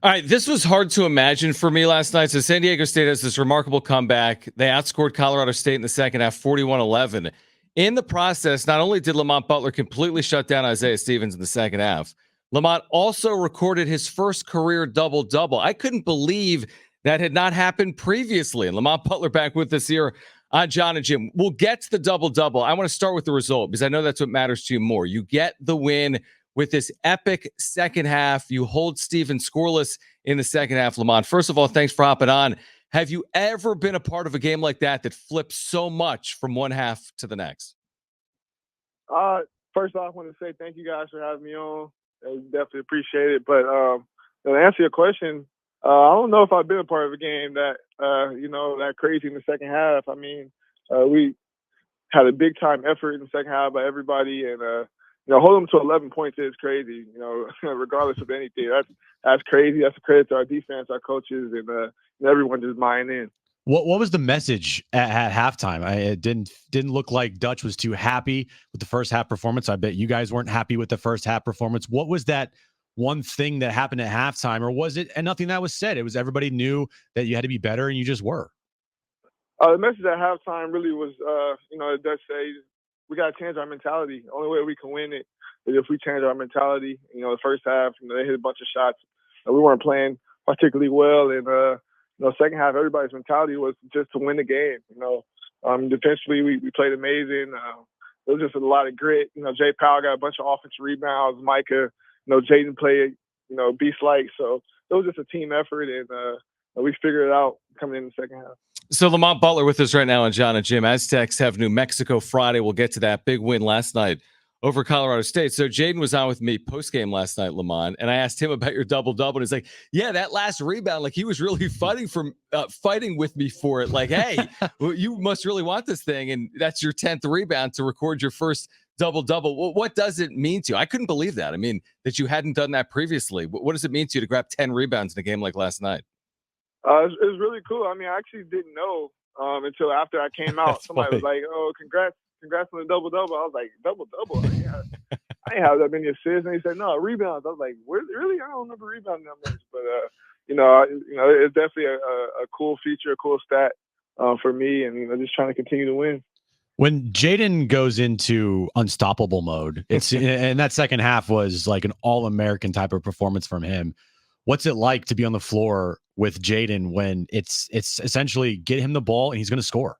All right, this was hard to imagine for me last night. So San Diego State has this remarkable comeback. They outscored Colorado State in the second half 41-11. In the process, not only did Lamont Butler completely shut down Isaiah Stevens in the second half, Lamont also recorded his first career double-double. I couldn't believe that had not happened previously. And Lamont Butler back with us here on John and Jim. We'll get to the double-double. I want to start with the result because I know that's what matters to you more. You get the win with this epic second half. You hold Stevens scoreless in the second half, Lamont. First of all, thanks for hopping on. Have you ever been a part of a game like that flips so much from one half to the next? First off, I want to say thank you guys for having me on. I definitely appreciate it. But to answer your question, I don't know if I've been a part of a game that, that crazy in the second half. I mean, we had a big time effort in the second half by everybody, and hold them to 11 points is crazy. Regardless of anything, that's crazy. That's a credit to our defense, our coaches, and everyone just buying in. What was the message at halftime? It didn't look like Dutch was too happy with the first half performance. I bet you guys weren't happy with the first half performance. What was that one thing that happened at halftime, or was it and nothing that was said? It was everybody knew that you had to be better, and you just were. The message at halftime really was, Dutch said, we got to change our mentality. The only way we can win it is if we change our mentality. The first half, they hit a bunch of shots. We weren't playing particularly well, and second half, everybody's mentality was just to win the game. Defensively, we played amazing. There was just a lot of grit. Jay Powell got a bunch of offensive rebounds. Micah, Jaden played, beast-like. So it was just a team effort, and we figured it out coming in the second half. So Lamont Butler with us right now on John and Jim. Aztecs have New Mexico Friday. We'll get to that big win last night over Colorado State. So Jaden was on with me post-game last night, Lamont, and I asked him about your double-double, and he's like, yeah, that last rebound, like he was really fighting with me for it. Like, hey, well, you must really want this thing, and that's your 10th rebound to record your first double-double. Well, what does it mean to you? I couldn't believe that. I mean, that you hadn't done that previously. What does it mean to you to grab 10 rebounds in a game like last night? It was really cool. I mean, I actually didn't know until after I came out. Somebody was like, oh, congrats on the double-double. I was like, double-double? I ain't have that many assists. And he said, no, rebounds. I was like, really? I don't remember rebounding that much. But, it's definitely a cool feature, a cool stat for me, and just trying to continue to win. When Jaden goes into unstoppable mode, and that second half was like an all-American type of performance from him. What's it like to be on the floor with Jaden when it's essentially get him the ball and he's going to score?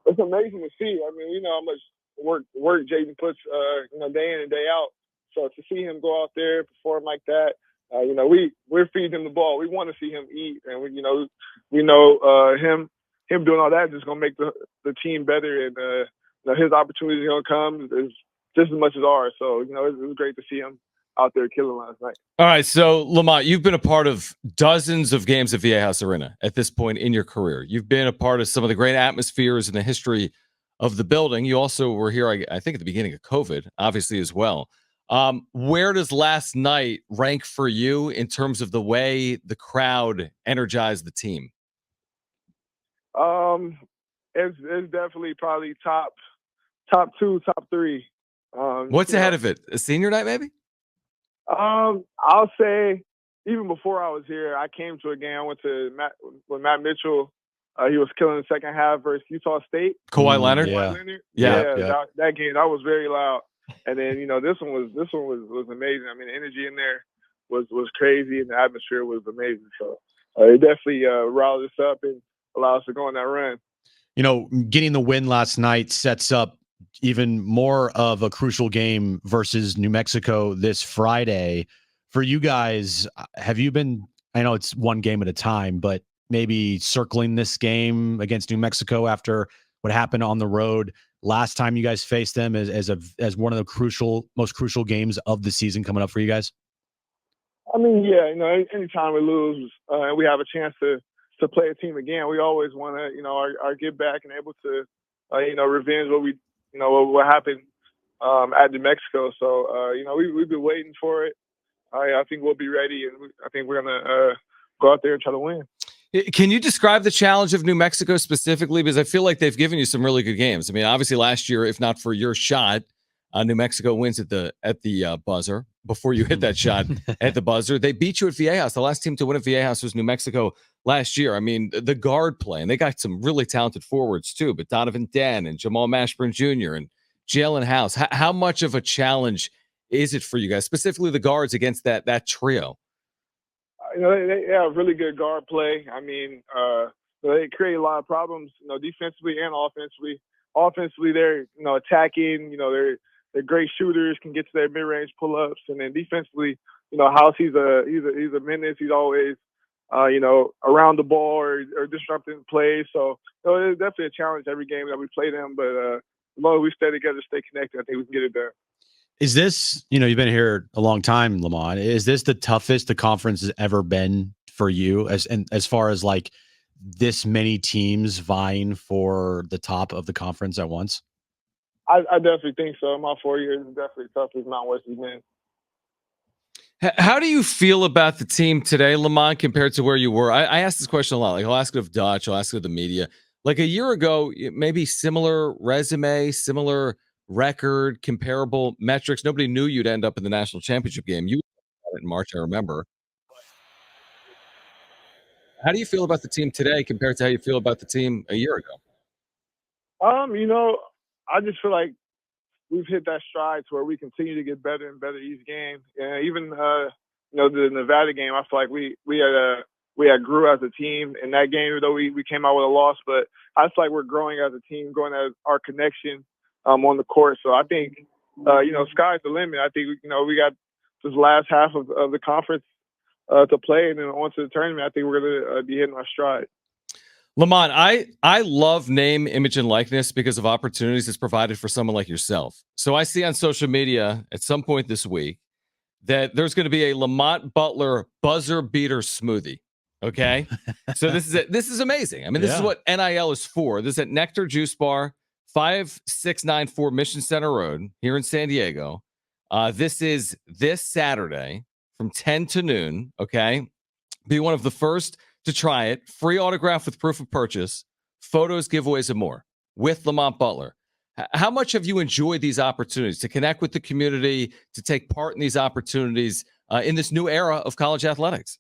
It's amazing to see. I mean, how much work Jaden puts, day in and day out. So to see him go out there, perform like that, we're feeding him the ball. We want to see him eat, and we know him doing all that is just going to make the team better, and his opportunities are going to come just as much as ours. So, it was great to see him out there killing last night. All right, so Lamont, you've been a part of dozens of games at Viejas Arena at this point in your career. You've been a part of some of the great atmospheres in the history of the building. You also were here, I think, at the beginning of COVID, obviously, as well. Where does last night rank for you in terms of the way the crowd energized the team? It's definitely probably top 2, top 3. What's ahead of it? A senior night, maybe? I'll say even before I was here, I came to a game. I went to with Matt Mitchell. He was killing the second half versus Utah State. Kawhi Leonard. Yeah. That game, that was very loud. And then this one was amazing. I mean, the energy in there was crazy, and the atmosphere was amazing. So it definitely riled us up and allowed us to go on that run. Getting the win last night sets up even more of a crucial game versus New Mexico this Friday. For you guys, have you been, I know it's one game at a time, but maybe circling this game against New Mexico after what happened on the road last time you guys faced them as one of the most crucial games of the season coming up for you guys? I mean, yeah, anytime we lose and we have a chance to play a team again, we always want to, our get back and able to, revenge what happened at New Mexico. So, we've been waiting for it. I think we'll be ready, and I think we're going to go out there and try to win. Can you describe the challenge of New Mexico specifically? Because I feel like they've given you some really good games. I mean, obviously last year, if not for your shot, New Mexico wins at the buzzer before you hit that shot at the buzzer. They beat you at Viejas. The last team to win at Viejas was New Mexico last year. I mean, the guard play, and they got some really talented forwards too, but Donovan Den and Jamal Mashburn Jr. and Jalen House. How much of a challenge is it for you guys, specifically the guards against that trio? They have really good guard play. I mean, they create a lot of problems, defensively and offensively. Offensively, they're, attacking, they're great shooters, can get to their mid-range pull-ups. And then defensively, House, he's a menace. He's always, around the ball or disrupting plays. So, it's definitely a challenge every game that we play them. But as long as we stay together, stay connected, I think we can get it done. Is this, you've been here a long time, Lamont. Is this the toughest the conference has ever been for you as far as like this many teams vying for the top of the conference at once? I definitely think so. My 4 years is definitely tough as Mount West has been. How do you feel about the team today, Lamont, compared to where you were? I ask this question a lot. Like, I'll ask it of Dutch, I'll ask it of the media. Like a year ago, maybe similar resume, similar record, comparable metrics. Nobody knew you'd end up in the national championship game. You in March, I remember. How do you feel about the team today compared to how you feel about the team a year ago? I just feel like we've hit that stride to where we continue to get better and better each game. And even the Nevada game, I feel like we had grew as a team in that game, though we came out with a loss. But I feel like we're growing as a team, growing as our connection on the court. So I think sky's the limit. I think we got this last half of the conference to play, and then on to the tournament. I think we're going to be hitting our stride. Lamont, I love name, image, and likeness because of opportunities it's provided for someone like yourself. So I see on social media at some point this week that there's going to be a Lamont Butler buzzer beater smoothie. Okay, so this is amazing. I mean, this is what NIL is for. This is at Nectar Juice Bar, 5694 Mission Center Road here in San Diego. This is this Saturday from 10 to noon. Okay, be one of the first to try it. Free autograph with proof of purchase, photos, giveaways, and more with Lamont Butler. How much have you enjoyed these opportunities to connect with the community, to take part in these opportunities in this new era of college athletics?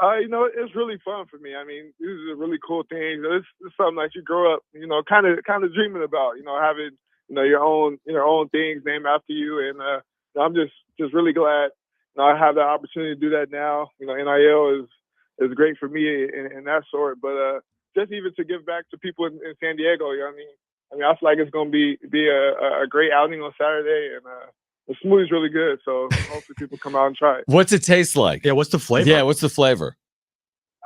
It's really fun for me. I mean, this is a really cool thing. It's something that you grow up, kind of dreaming about, having, your own things named after you. And I'm just really glad, I have the opportunity to do that now. NIL is great for me in that sort, but just even to give back to people in San Diego, I mean, I feel like it's going to be a great outing on Saturday, and the smoothie's really good, so hopefully people come out and try it. What's it taste like? Yeah, what's the flavor? Yeah, what's the flavor?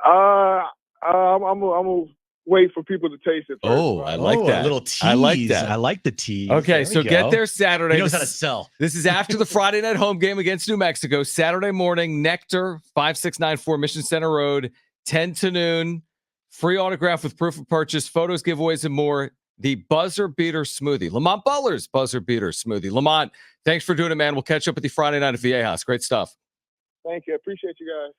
I'm gonna wait for people to taste it first. Oh, I like that. A little tease. I like that. I like the tease. Okay, so get there Saturday. He knows how to sell. This is after the Friday night home game against New Mexico. Saturday morning, Nectar, 5694 Mission Center Road, 10 to noon. Free autograph with proof of purchase, photos, giveaways, and more. The buzzer beater smoothie. Lamont Butler's buzzer beater smoothie. Lamont, thanks for doing it, man. We'll catch up with you Friday night at Viejas. Great stuff. Thank you. I appreciate you guys.